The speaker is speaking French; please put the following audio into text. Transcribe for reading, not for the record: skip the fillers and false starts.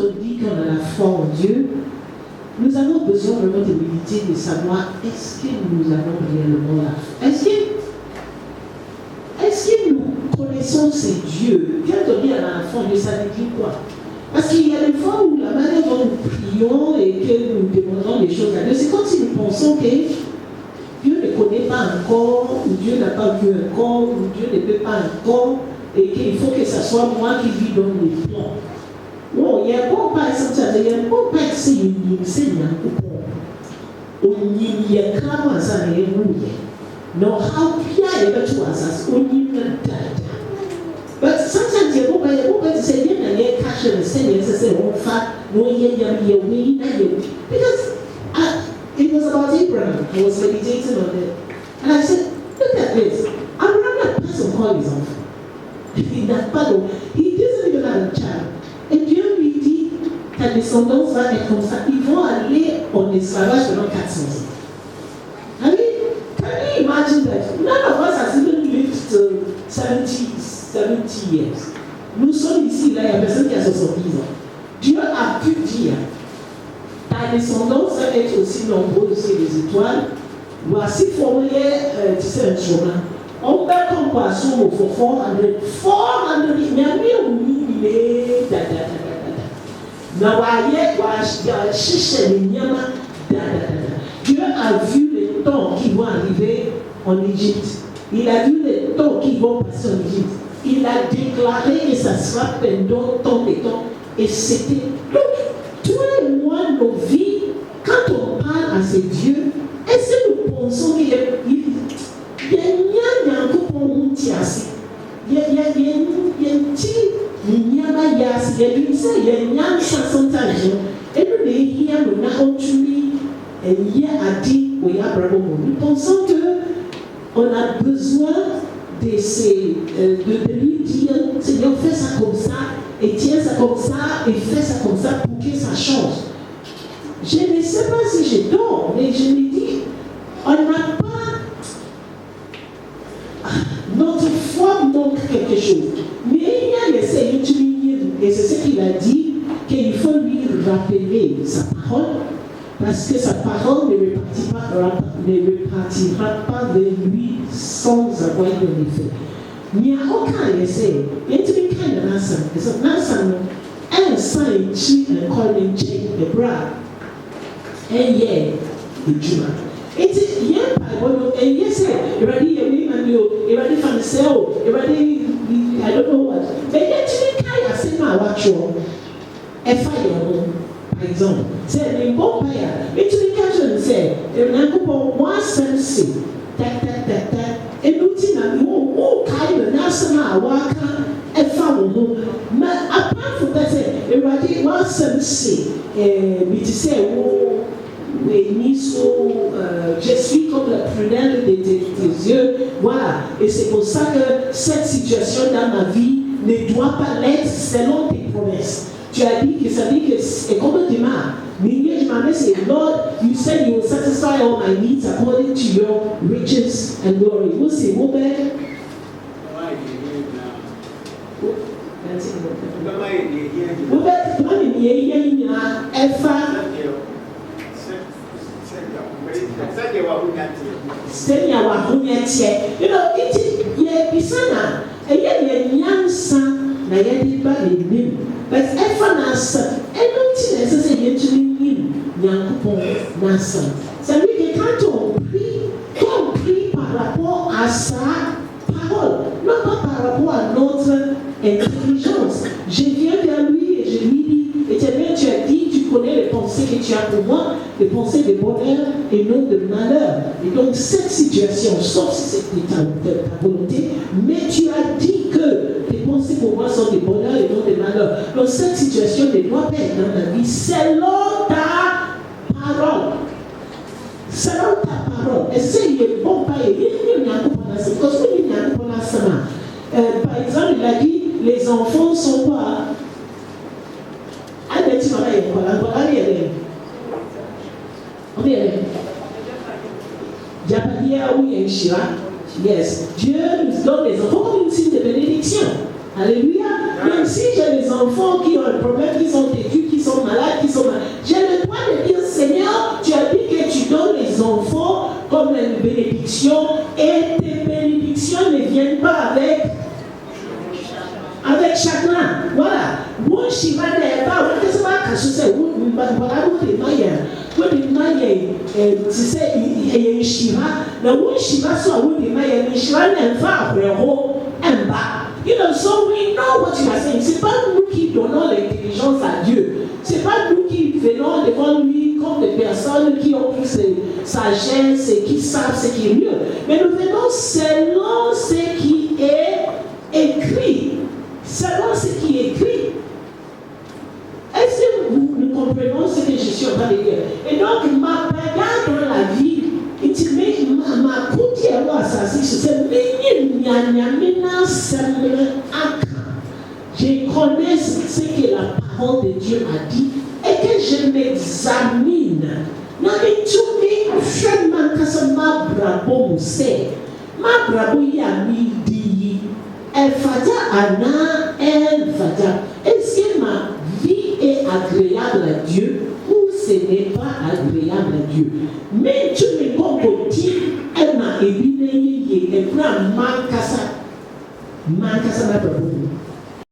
on dit qu'on a la foi en Dieu, nous avons besoin vraiment de méditer, de savoir est-ce que nous avons réellement la foi. Est-ce que nous connaissons ces dieux? Quand on dit on a la foi en Dieu, ça veut dire quoi? Parce qu'il y a des fois où la manière dont nous prions et que nous demandons des choses à Dieu, c'est comme si nous pensons que Dieu ne connaît pas encore, ou Dieu n'a pas vu encore, ou Dieu ne peut pas encore, et qu'il faut que ce soit moi qui lui donne les plans. Non, il y a un bon père, il y a un bon père, c'est une coupon. Il y a un grand ça, il y a un no, how Pia ever to us, only dada. But sometimes you go by to say, yeah, yeah, cash and say, yes, I say, oh, fat, no, because it was about Abraham. I was meditating on it. And I said, look at this. Abraham had person call his own. He doesn't even have a child. Et Dieu lui dit, ta descendance va être comme ça. Ils vont aller en esclavage pendant 400 ans. I mean, can you imagine that? None of us has even lived to 70 years. Nous sommes ici, là, il y a personne qui a 70 ans. Dieu a pu dire, ta descendance va être aussi nombreuse que les étoiles. Voici formulé, tu sais, un chemin. On peut comparer pour 400, mais Dieu a vu les temps qui vont arriver en Égypte. Il a vu les temps qui vont passer en Égypte. Il a déclaré que ça sera pendant tant de temps. Et c'était. Donc, toi et moi, nos vies, quand on parle à ces dieux, est-ce que nous pensons qu'il y a un couple en tiasi? Il y a un petit Nyama Yas, il y a une seule, il y a une Nyam Sansantage. Et nous, les hier, nous n'avons tué, et hier a dit, oui, Abraham, nous pensons qu'on a besoin de lui dire, Seigneur, fais ça comme ça, et tiens ça comme ça, et fais ça comme ça pour que ça change. Je ne sais pas si je dors, mais je me dis, on n'a pas. Notre foi manque quelque chose. Mais il y a essayé d'utiliser, et c'est ce qu'il a dit, qu'il faut lui rappeler sa parole, parce que sa parole ne repartira pas de lui sans avoir un effet. Il n'y a aucun essai. Il y a une kind of Nansan. Un sang est chi, un corps est chi, un bras. Un yé, un juma. Et il y a un parole, et il y a ça. Il va dire, il va dire, I don't know what. Mais il y a une kind of thing à watch. Et fire, par exemple. C'est un bon père. Mais tu dis quand je le sais, il y a un coup pour moi, c'est tac. Et nous disons, oh, quand il y a un national à Waka, et femme, mais à part de ça, il va dire, moi, c'est mais tu sais, je suis comme la prunelle de tes yeux, voilà. Et c'est pour ça que cette situation dans ma vie ne doit pas l'être selon tes promesses. Tu as dit que ça dit que c'est comme un démarre. Mais c'est Lord, you said you will satisfy all my needs according to your riches and glory. Vous c'est vous bête. Vous bête, toi il y a un F. Senya wa hunyetiye. You know, it ye bisana. Eye ye nyansa na ye di ba le nim. But efa na sa. Eno ti na se ye tumi nim Nyankopon na sa. Ça veut dire que quand on prie par rapport à sa parole, non pas par rapport à notre intelligence. Je viens vers lui et je lui dis, Éternel, tu as dit, tu connais les pensées que tu as pour moi, les pensées de bonheur et non de malheur. Et donc cette situation, sauf si c'est ta volonté, mais tu as dit que tes pensées pour moi sont de bonheur et non de malheur. Donc cette situation ne doit pas être dans ta vie selon ta parole. Selon ta parole. Et c'est le bon païen. Il n'y a par exemple, il a dit, les enfants sont pas. Yes. Dieu nous donne des enfants comme une signe de bénédiction. Alléluia. Même si j'ai des enfants qui ont un problème, qui sont têtus, qui she ran there about what is my say but I would admire what admire to say she had the one she was so I would admire she ran and far her home and back. So we know what you are saying. C'est pas nous qui donnons l'intelligence à Dieu. C'est pas nous qui venons devant lui comme des personnes qui ont plus de sagesse et qui savent ce qui est mieux. Mais nous venons selon ce qui est écrit. Selon ce qui est écrit. Est-ce que nous comprenons ce que je suis en train de dire? Et donc, ma bagarre dans la vie, ma coutière ou assassin, c'est je connais ce que la parole de Dieu a dit et que je m'examine. N'avez-vous fait ma bravo ma bravo yamidi elle fata ana elle fata. Est-ce que ma vie est agréable à Dieu ou ce n'est pas agréable à Dieu? Mais tu me comptes elle m'a ébiné et prend ma casa ma bravo.